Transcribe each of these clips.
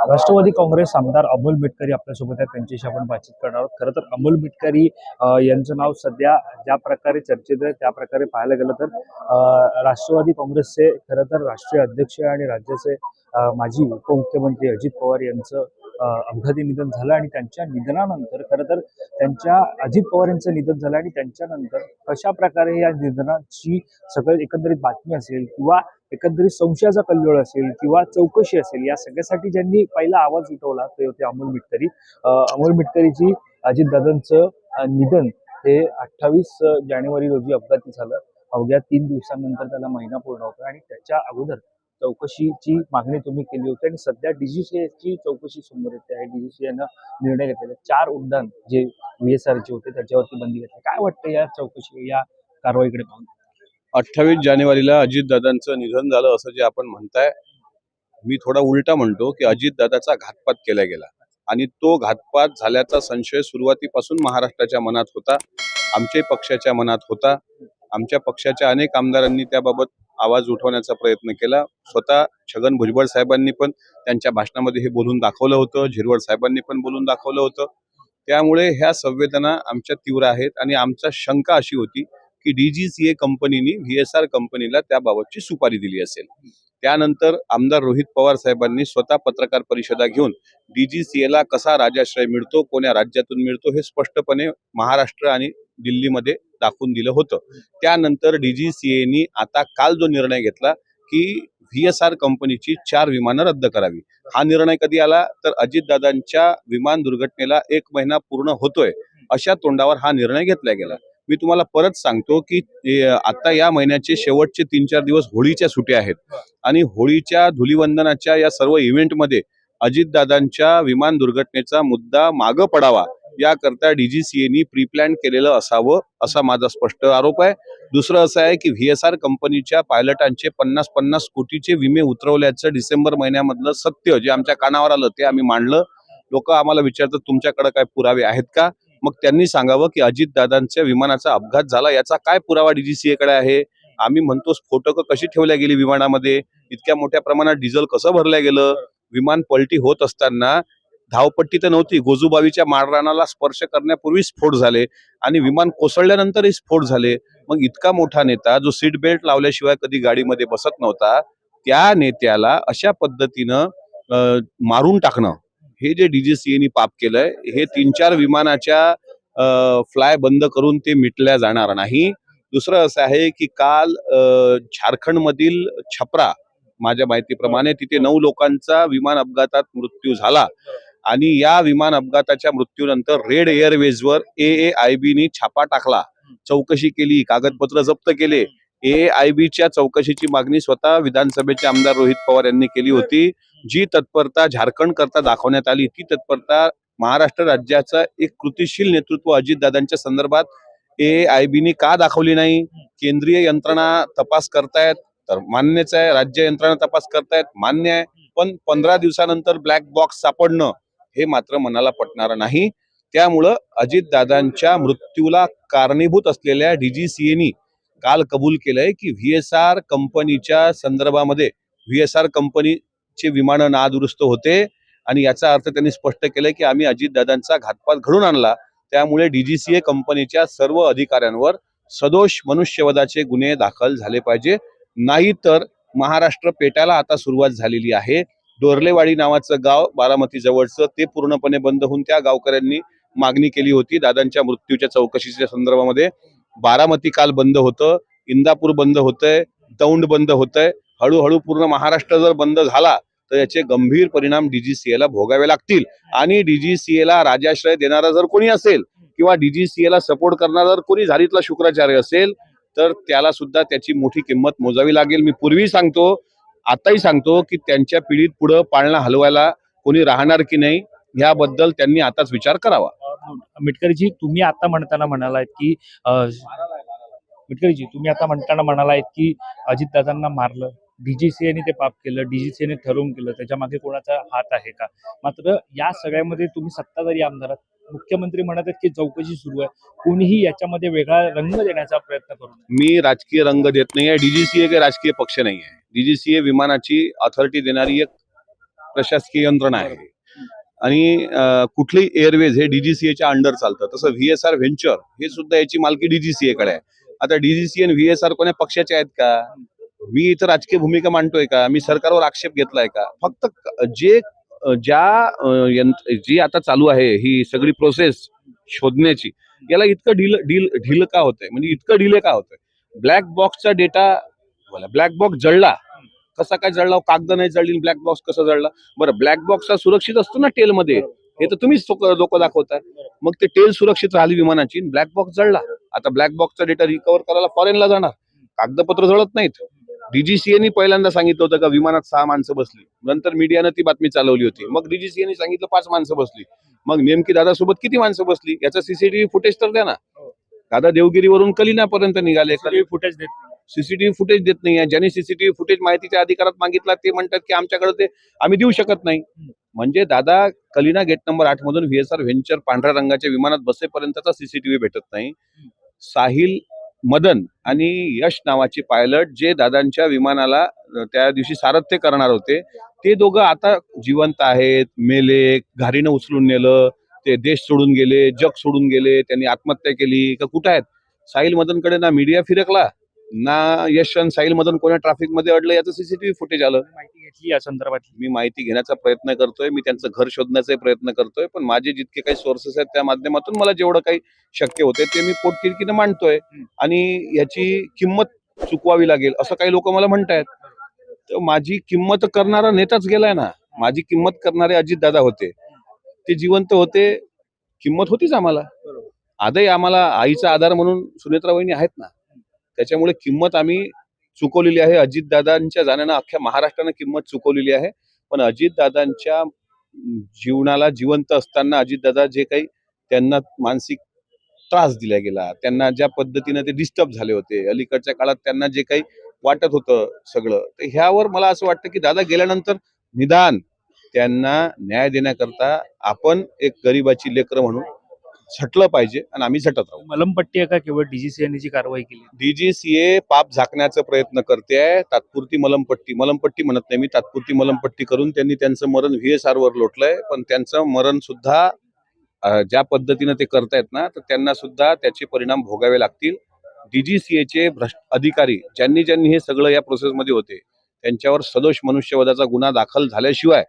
राष्ट्रवादी काँग्रेस आमदार अमोल मिटकरी आपल्यासोबत आहेत. त्यांच्याशी आपण बातचीत करणार आहोत. खरं तर अमोल मिटकरी यांचं नाव सध्या ज्या प्रकारे चर्चेत आहे त्या प्रकारे पाहायला गेलं तर राष्ट्रवादी काँग्रेसचे खरं तर राष्ट्रीय अध्यक्ष आणि राज्याचे माजी उपमुख्यमंत्री अजित पवार यांचं अपघाती निधन झालं आणि त्यांच्या निधनानंतर खरं तर त्यांच्या अजित पवार यांचं निधन झालं आणि त्यांच्यानंतर कशा प्रकारे या निधनाची सगळं एकंदरीत बातमी असेल किंवा एकंदरीत संशयाचा कल्लोळ असेल किंवा चौकशी असेल या सगळ्यासाठी ज्यांनी पहिला आवाज उठवला ते होते अमोल मिटकरी. अमोल मिटकरीची अजितदादांचं निधन हे 28 जानेवारी रोजी अपघाती झालं. अवघ्या 3 दिवसांनंतर त्याला महिना पूर्ण होता आणि त्याच्या अगोदर चौकशीची मागणी तुम्ही केली होती आणि सध्या डीजीसीएची चौकशी समोर येते आहे. डीजीसीएनं निर्णय घेतलेला 4 उड्डाण जे VSRचे होते त्याच्यावरती बंदी घातली. काय वाटतं या चौकशी या कारवाईकडे पाहून? 28 जानेवारीला अजितदादांचं निधन झालं असं जे आपण म्हणताय, मी थोडा उलटा म्हणतो की अजितदादाचा घातपात केला गेला आणि तो घातपात झाल्याचा संशय सुरुवातीपासून महाराष्ट्राच्या मनात होता, आमच्या पक्षाच्या मनात होता. आमच्या पक्षाच्या अनेक आमदारांनी त्याबाबत आवाज उठवण्याचा प्रयत्न केला. स्वतः छगन भुजबळ साहेबांनी पण त्यांच्या भाषणामध्ये हे बोलून दाखवलं होतं, झिरवळ साहेबांनी पण बोलून दाखवलं होतं. त्यामुळे ह्या संवेदना आमच्या तीव्र आहेत आणि आमचा शंका अशी होती की DGCA कंपनीने VSR कंपनीला त्याबाबतची सुपारी दिली असेल. त्यानंतर आमदार रोहित पवार साहेबांनी स्वतः पत्रकार परिषदा घेऊन DGCAला कसा राजाश्रय मिळतो, कोण्या राज्यातून मिळतो हे स्पष्टपणे महाराष्ट्र आणि दिल्लीमध्ये दाखवून दिलं होतं. त्यानंतर DGCAनी आता काल जो निर्णय घेतला की VSR कंपनीची 4 विमानं रद्द करावी. हा निर्णय कधी आला तर अजितदादांच्या विमान दुर्घटनेला 1 महिना पूर्ण होतोय अशा तोंडावर हा निर्णय घेतला गेला. मी तुम्हाला परत सांगतो की आता या महिन्याचे शेवटचे 3-4 दिवस होळीच्या सुट्ट्या आहेत आणि होळीच्या धुलीवंदनाच्या या सर्व इव्हेंटमध्ये अजितदादांच्या विमान दुर्घटनेचा मुद्दा मागं पडावा याकरता DGCAनी प्रीप्लॅन केलेलं असावं असा माझा स्पष्ट आरोप आहे. दुसरं असं आहे की VSR कंपनीच्या पायलटांचे 50-50 कोटीचे विमे उतरवल्याचं डिसेंबर महिन्यामधलं सत्य जे आमच्या कानावर आलं ते आम्ही मांडलं. लोक आम्हाला विचारतात तुमच्याकडे काय पुरावे आहेत का? मग त्यांनी सांगावं की अजितदादांच्या विमानाचा अपघात झाला याचा काय पुरावा DGCA कडे आहे? आम्ही म्हणतो स्फोटकं कशी ठेवल्या गेली विमानामध्ये, इतक्या मोठ्या प्रमाणात डिझेल कसं भरलं गेलं, विमान पलटी होत असताना धावपट्टी तर नव्हती, गोजूबावीच्या माळरानाला स्पर्श करण्यापूर्वी स्फोट झाले आणि विमान कोसळल्यानंतरही स्फोट झाले. मग इतका मोठा नेता जो सीट बेल्ट लावल्याशिवाय कधी गाडीमध्ये बसत नव्हता त्या नेत्याला अशा पद्धतीनं मारून टाकणं हे जे DGCAनी पाप केलंय हे 3-4 विमानाच्या फ्लाय बंद करून ते मिटल्या जाणार नाही. दुसरं असं आहे की काल झारखंडमधील छपरा माझ्या माहितीप्रमाणे तिथे 9 लोकांचा विमान अपघातात मृत्यू झाला आणि या विमान अपघाताच्या मृत्यूनंतर रेड एअरवेजवर AAIBनी छापा टाकला, चौकशी केली, कागदपत्र जप्त केले. AAIBच्या चौकशीची मागणी स्वतः विधानसभेचे आमदार रोहित पवार यांनी केली होती. जी तत्परता झारखंड करता दाखवण्यात आली ती तत्परता महाराष्ट्र राज्याचा एक कृतिशील नेतृत्व अजितदादांच्या संदर्भात AAIBनी का दाखवली नाही? केंद्रीय यंत्रणा तपास करतायत तर मान्यच आहे, राज्य यंत्रणा तपास करतायत मान्य आहे, पण 15 दिवसानंतर ब्लॅक बॉक्स सापडणं हे मात्र मनाला पटणारं नाही. त्यामुळं अजितदादांच्या मृत्यूला कारणीभूत असलेल्या DGCAनी काल कबूल केलंय की VSR कंपनीच्या संदर्भामध्ये VSR कंपनीचे विमानं नादुरुस्त होते आणि याचा अर्थ त्यांनी स्पष्ट केलंय की आम्ही अजितदादांचा घातपात घडून आणला. त्यामुळे DGCA कंपनीच्या सर्व अधिकाऱ्यांवर सदोष मनुष्यवधाचे गुन्हे दाखल झाले पाहिजे, नाही तर महाराष्ट्र पेटायला आता सुरुवात झालेली आहे. डोरलेवाडी नावाचं गाव बारामती जवळचं ते पूर्णपणे बंद होऊन त्या गावकऱ्यांनी मागणी केली होती दादांच्या मृत्यूच्या चौकशीच्या संदर्भामध्ये. बारामती काल बंद होतं, इंदापूर बंद होतंय, दौंड बंद होतंय. हळूहळू पूर्ण महाराष्ट्र जर बंद झाला तर याचे गंभीर परिणाम DGCAला भोगावे लागतील आणि DGCAला राजाश्रय देणारा जर कोणी असेल किंवा DGCAला सपोर्ट करणारा जर कोणी झारीतला शुक्राचार्य असेल तर त्याला सुद्धा त्याची मोठी किंमत मोजावी लागेल. मी पूर्वी सांगतो आताही सांगतो की त्यांच्या पिढीत पुढे पाळणा हलवायला कोणी राहणार की नाही याबद्दल त्यांनी आताच विचार करावा. मिटकरीजी तुम्ही आता म्हणालात की मिटकरीजी तुम्ही आता म्हणालात की अजितदादांना मारलं, DGCAने ते पाप केलं, DGCAने ठरवून केलं, त्याच्या मागे कोणाचा हात आहे का? मात्र या सगळ्यामध्ये तुम्ही सत्ताधारी आमदारात मुख्यमंत्री म्हणत आहेत की चौकशी सुरू आहे, कोणीही याच्यामध्ये वेगळा रंग देण्याचा प्रयत्न करू नये. मी राजकीय रंग देत नाही आहे. DGCA काही राजकीय पक्ष नाही आहे. DGCA विमानाची अथॉरिटी देणारी एक प्रशासकीय यंत्रणा आहे आणि कुठलेही एअरवेज हे डीजीसीएच्या अंडर चालतं. तसं व्हीएसआर व्हेंचर हे सुद्धा याची मालकी डीजीसीए कडे आहे. आता डीजीसीए आणि व्हीएसआर कोण्या पक्षाचे आहेत का? मी इथं राजकीय भूमिका मांडतोय का? मी सरकारवर आक्षेप घेतलाय का? फक्त जे जी आता चालू आहे ही सगळी प्रोसेस शोधण्याची, याला इतकं ढील का होतंय, म्हणजे इतकं डिले का होतंय? ब्लॅक बॉक्सचा डेटा, ब्लॅक बॉक्स जळला कसा काय जळला? कागद नाही जळली, ब्लॅक बॉक्स कसा जळला? बरं, ब्लॅक बॉक्स हा सुरक्षित असतो ना टेलमध्ये, हे तर तुम्हीच लोक दाखवताय. मग ते टेल सुरक्षित राहिली विमानाची, ब्लॅक बॉक्स जळला. आता ब्लॅक बॉक्सचा डेटा रिकव्हर करायला फॉरेनला जाणार, कागदपत्र जळत नाहीत. डीजीसीएनी पहिल्यांदा सांगितलं होतं का विमानात 6 माणसं बसली, नंतर मीडियानं ती बातमी चालवली होती. मग डीजीसीएनी सांगितलं 5 माणसं बसली. मग नेमकी दादासोबत किती माणसं बसली याचा सीसीटीव्ही फुटेज तर द्या ना. दादा देवगिरीवरून कलिनापर्यंत निघाले, फुटेज देत नाही. सीसीटीव्ही फुटेज देत नाहीये. ज्यांनी सीसीटीव्ही फुटेज माहितीच्या अधिकारात मागितला ते म्हणतात की आमच्याकडे ते आम्ही देऊ शकत नाही. म्हणजे दादा कलिना गेट नंबर 8 मधून व्हीएसआर व्हेंचर पांढऱ्या रंगाच्या विमानात बसेपर्यंतचा सीसीटीव्ही भेटत नाही. साहिल मदन आणि यश नावाचे पायलट जे दादांच्या विमानाला त्या दिवशी सारथ्य करणार होते, ते दोघं आता जिवंत आहेत, मेले, घारीनं उचलून नेलं, ते देश सोडून गेले, जग सोडून गेले, त्यांनी आत्महत्या केली का कुठं आहेत? साहिल मदनकडे ना मीडिया फिरकला, ना यश आणि साहिल मदन कोणा ट्रॅफिक मध्ये अडलं याचं सीसीटीव्ही फुटेज आलं. माहिती घेतली या संदर्भात. मी माहिती घेण्याचा प्रयत्न करतोय, मी त्यांचं घर शोधण्याचा प्रयत्न करतोय, पण माझे जितके काही सोर्सेस आहेत त्या माध्यमातून मला जेवढं काही शक्य होते ते मी पोटतिडकीनं मांडतोय. आणि याची किंमत चुकवावी लागेल असं काही लोक मला म्हणतायत. तर माझी किंमत करणारा नेताच गेलाय ना. माझी किंमत करणारे अजितदादा होते, ते जिवंत होते, किंमत होतीच आम्हाला. आजही आम्हाला आईचा आधार म्हणून सुनेत्रा वहिनी आहेत ना. त्याच्यामुळे किंमत आम्ही चुकवलेली आहे. अजितदादांच्या जाण्यानं अख्ख्या महाराष्ट्रानं किंमत चुकवलेली आहे. पण अजितदादांच्या जीवनाला जिवंत असताना अजितदादा जे काही त्यांना मानसिक त्रास दिला गेला, त्यांना ज्या पद्धतीने ते डिस्टर्ब झाले होते, अलीकडच्या काळात त्यांना जे काही वाटत होतं सगळं, तर ह्यावर मला असं वाटतं की दादा गेल्यानंतर निदान त्यांना न्याय देण्याकरता आपण एक गरिबाची लेकरं म्हणून झटलं पाहिजे आणि आम्ही झटत राहू. मलमपट्टी आहे का केवळ डीजीसीएने जी कारवाई केली? डीजीसीए पाप झाकण्याचा प्रयत्न करते आहे. तात्पुरती मलमपट्टी म्हणत नाही मी, तात्पुरती मलमपट्टी करून त्यांनी त्यांचं मरण व्हीएसआर वर लोटलंय. पण त्यांचं मरण सुद्धा ज्या पद्धतीने ते करतायत ना, तर त्यांना सुद्धा त्याचे परिणाम भोगावे लागतील. डीजीसीएचे अधिकारी ज्यांनी हे सगळं या प्रोसेसमध्ये होते, त्यांच्यावर सदोष मनुष्यवधाचा गुन्हा दाखल झाल्याशिवाय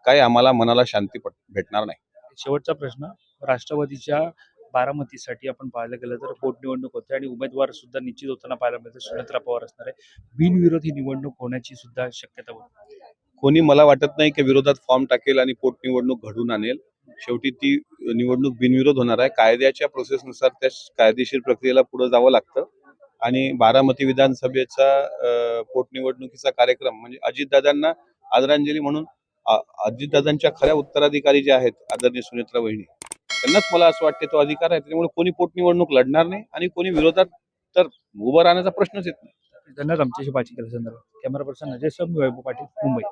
काही आम्हाला मनाला शांती भेटणार नाही. शेवटचा प्रश्न, राष्ट्रवादीच्या बारामतीसाठी आपण पाहायला गेलं तर पोटनिवडणूक होते आणि उमेदवार सुद्धा निश्चित होताना पाहायला मिळते. सुनेत्रा पवार असणार आहे. बिनविरोध ही निवडणूक होण्याची सुद्धा शक्यता होती. कोणी मला वाटत नाही की विरोधात फॉर्म टाकेल आणि पोटनिवडणूक घडून आणेल. शेवटी ती निवडणूक बिनविरोध होणार आहे. कायद्याच्या प्रोसेसनुसार त्या कायदेशीर प्रक्रियेला पुढे जावं लागतं. आणि बारामती विधानसभेचा पोटनिवडणुकीचा कार्यक्रम म्हणजे अजितदादांना आदरांजली म्हणून अजितदादांच्या खऱ्या उत्तराधिकारी जे आहेत आदरणीय सुनेत्रा वहिनी, त्यांनाच मला असं वाटते तो अधिकार आहे. त्यामुळे कोणी पोटनिवडणूक लढणार नाही आणि कोणी विरोधात तर उभं राहण्याचा प्रश्नच येत नाही. धन्यवाद आमच्याशी बातचीत केल्याच्या संदर्भात. कॅमेरा पर्सन अजय सम, वैभव पाटील, मुंबई.